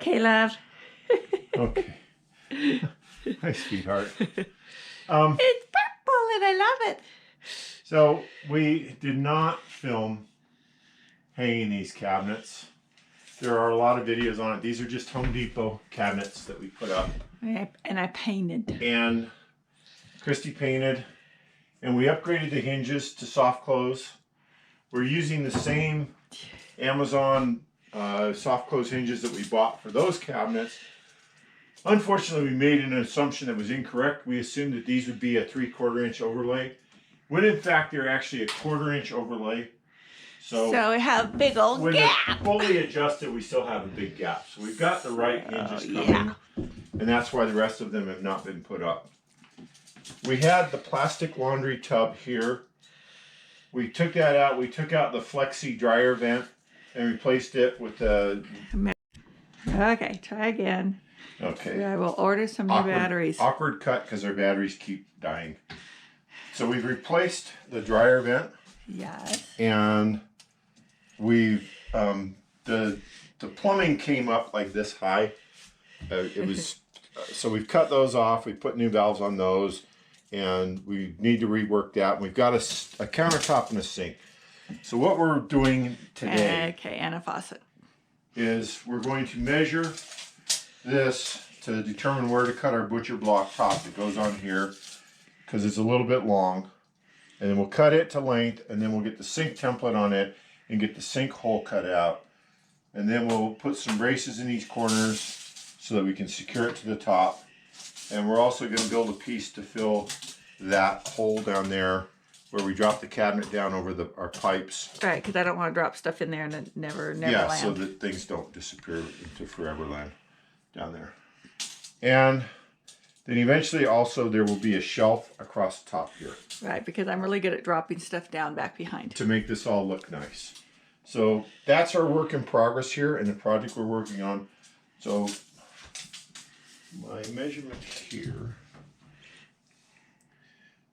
Okay, love. Okay. Hi, sweetheart. It's purple and I love it. So we did not film hanging these cabinets. There are a lot of videos on it. These are just Home Depot cabinets that we put up. And I painted. And Christy painted. And we upgraded the hinges to soft close. We're using the same Amazon soft close hinges that we bought for those cabinets. Unfortunately, we made an assumption that was incorrect. We assumed that these would be a 3/4 inch overlay, when in fact they're actually a 1/4 inch overlay. So we have a big old when gap. they're fully adjusted, we still have a big gap. So we've got the right hinges coming, yeah. And that's why the rest of them have not been put up. We had the plastic laundry tub here. We took that out. We took out the flexi dryer vent and replaced it with the... Okay, try again. Okay. I will order some new batteries. Awkward cut because our batteries keep dying. So we've replaced the dryer vent. Yes. And we've the plumbing came up like this high. It was so we've cut those off. We put new valves on those, and we need to rework that. We've got a countertop and a sink. So what we're doing today, okay, and a faucet, is we're going to measure this to determine where to cut our butcher block top that goes on here, because it's a little bit long. And then we'll cut it to length, and then we'll get the sink template on it and get the sink hole cut out. And then we'll put some braces in these corners so that we can secure it to the top. And we're also going to build a piece to fill that hole down there where we drop the cabinet down over our pipes. Right, because I don't want to drop stuff in there and it never yeah, land. So that things don't disappear into forever land down there. And then eventually also there will be a shelf across the top here. Right, because I'm really good at dropping stuff down back behind. To make this all look nice. So that's our work in progress here and the project we're working on. So my measurement here,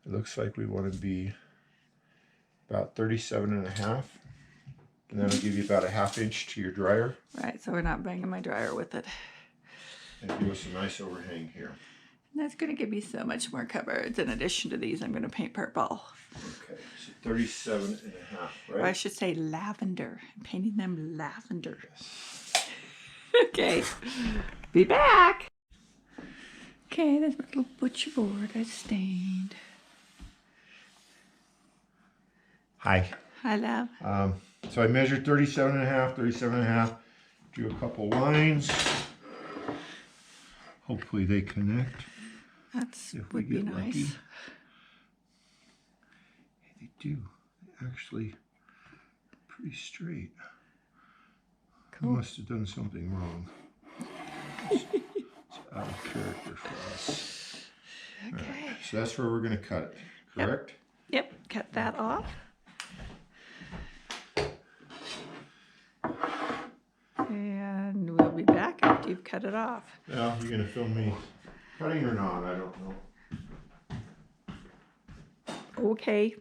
it looks like we want to be about 37.5. And that'll give you about a 1/2 inch to your dryer. Right, so we're not banging my dryer with it. And give us a nice overhang here. And that's going to give me so much more cupboards. In addition to these, I'm going to paint purple. Okay, so 37.5, right? Or I should say lavender. I'm painting them lavender. Yes. Okay, be back. Okay, there's my little butcher board I stained. Hi. Hi, love. So I measured 37.5, drew a couple lines. Hopefully they connect. That would be nice. Lucky. They do. They're actually pretty straight. Cool. We must have done something wrong. It's out of character for us. Okay. Right, so that's where we're going to cut it, correct? Yep, cut that off. And we'll be back after you've cut it off. Well, you're going to film me cutting or not, I don't know. Okay.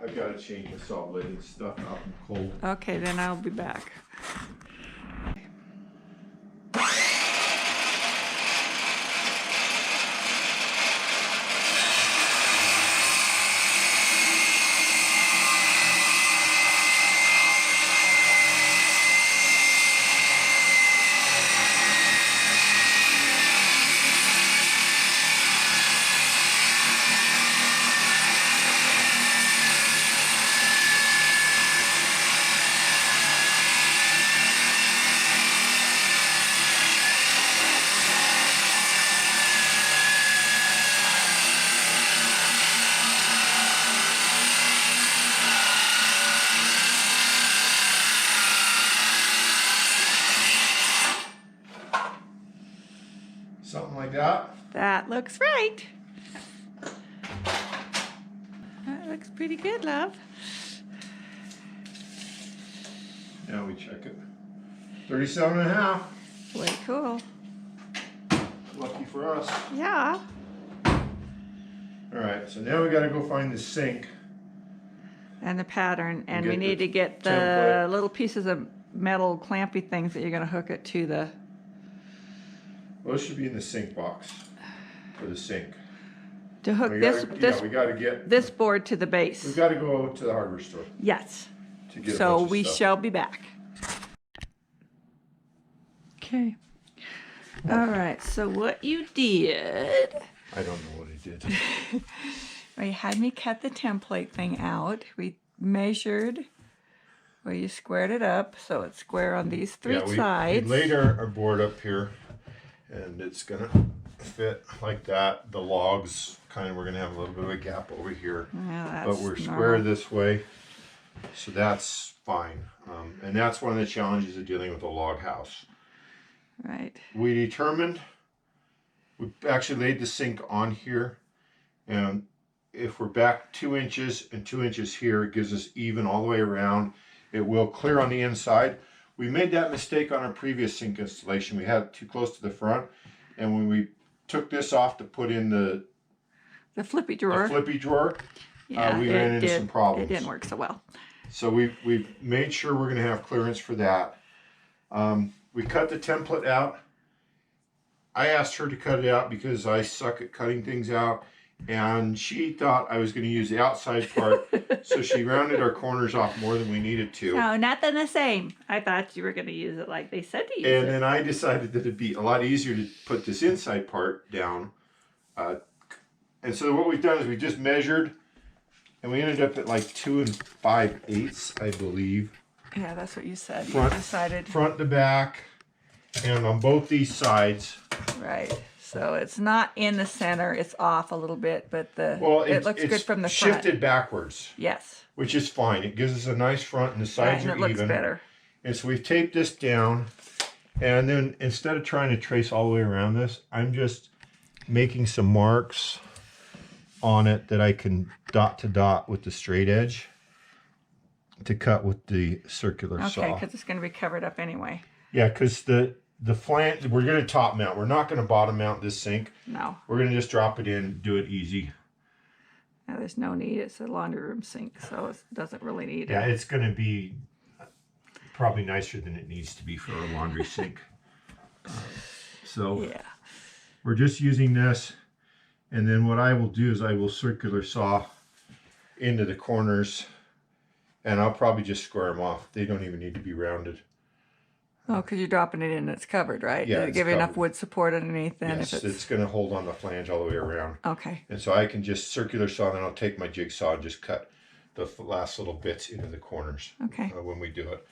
I've got to change the salt lid and stuff out in cold. Okay, then I'll be back. Something like that. That looks right. That looks pretty good, love. Now we check it. 37.5. Way cool. Lucky for us. Yeah. All right, so now we got to go find the sink. And the pattern, and we Get need the to get the template. little pieces of metal clampy things that you're going to hook it to the... Well, this should be in the sink box for the sink. To hook We gotta get this board to the base. We've got to go to the hardware store. Yes. To get So a bunch of we stuff. shall be back. Okay. All right. So what you did... I don't know what I did. Well, you had me cut the template thing out. We measured where you squared it up so it's square on these three sides. We laid our board up here, and it's gonna fit like that. The logs we're gonna have a little bit of a gap over here, Yeah, but we're square this way, so that's fine. And that's one of the challenges of dealing with a log house. Right. We determined, we actually laid the sink on here, and if we're back 2 inches and 2 inches here, it gives us even all the way around. It will clear on the inside. We made that mistake on our previous sink installation. We had it too close to the front, and when we took this off to put in the flippy drawer, yeah, we ran into some problems. It didn't work so well. So we made sure we're going to have clearance for that. We cut the template out. I asked her to cut it out because I suck at cutting things out, and she thought I was going to use the outside part, so she rounded our corners off more than we needed to. No, nothing the same. I thought you were going to use it like they said to use it. And then I decided that it'd be a lot easier to put this inside part down. And so what we've done is we just measured, and we ended up at like 2 5/8, I believe. Yeah, that's what you said. You decided. Front to back, and on both these sides. Right. So it's not in the center, it's off a little bit, but it looks good from the front. Shifted backwards. Yes. Which is fine. It gives us a nice front, and the sides are even. And it looks better. And so we've taped this down, and then instead of trying to trace all the way around this, I'm just making some marks on it that I can dot to dot with the straight edge to cut with the circular saw. Okay, because it's going to be covered up anyway. Yeah, because the flange, we're going to top mount. We're not going to bottom mount this sink. No. We're going to just drop it in, do it easy. Now, there's no need. It's a laundry room sink, so it doesn't really need it. Yeah, it's going to be probably nicer than it needs to be for a laundry sink. So yeah, we're just using this. And then what I will do is I will circular saw into the corners, and I'll probably just square them off. They don't even need to be rounded. Oh, because you're dropping it in and it's covered, right? Yeah, Did it give you enough wood support underneath then? Yes, it's going to hold on the flange all the way around. Okay. And so I can just circular saw, and then I'll take my jigsaw and just cut the last little bits into the corners. Okay. When we do it.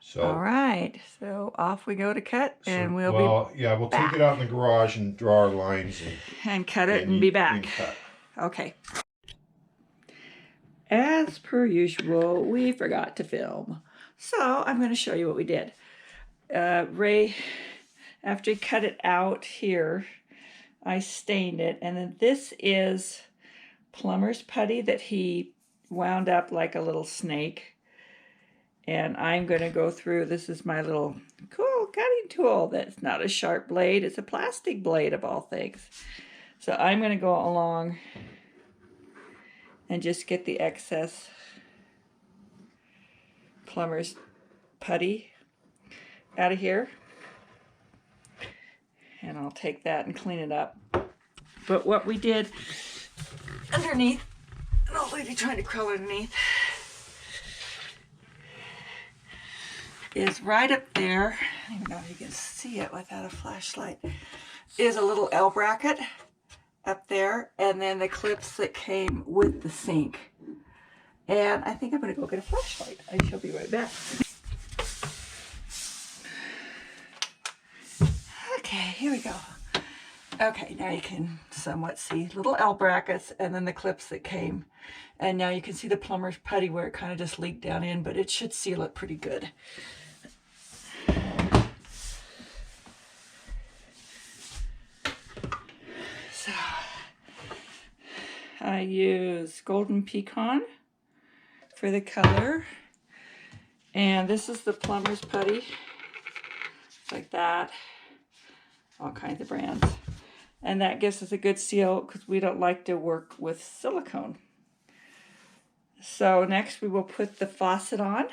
So. All right. So off we go to cut, and we'll take it out in the garage and draw our lines and cut it and be back. Okay. As per usual, we forgot to film. So I'm going to show you what we did. Ray, after he cut it out here, I stained it. And then this is plumber's putty that he wound up like a little snake. And I'm going to go through, this is my little cool cutting tool that's not a sharp blade. It's a plastic blade of all things. So I'm going to go along and just get the excess plumber's putty out of here. And I'll take that and clean it up. But what we did underneath, an old lady trying to crawl underneath, is right up there, I don't even know if you can see it without a flashlight, is a little L bracket up there, and then the clips that came with the sink. And I think I'm going to go get a flashlight. I shall be right back. Okay, here we go. Okay, now you can somewhat see little L brackets and then the clips that came. And now you can see the plumber's putty where it kind of just leaked down in, but it should seal it pretty good. So, I use Golden Pecan for the color. And this is the plumber's putty. Like that. All kinds of brands. And that gives us a good seal because we don't like to work with silicone. So next we will put the faucet on.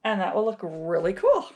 and that will look really cool.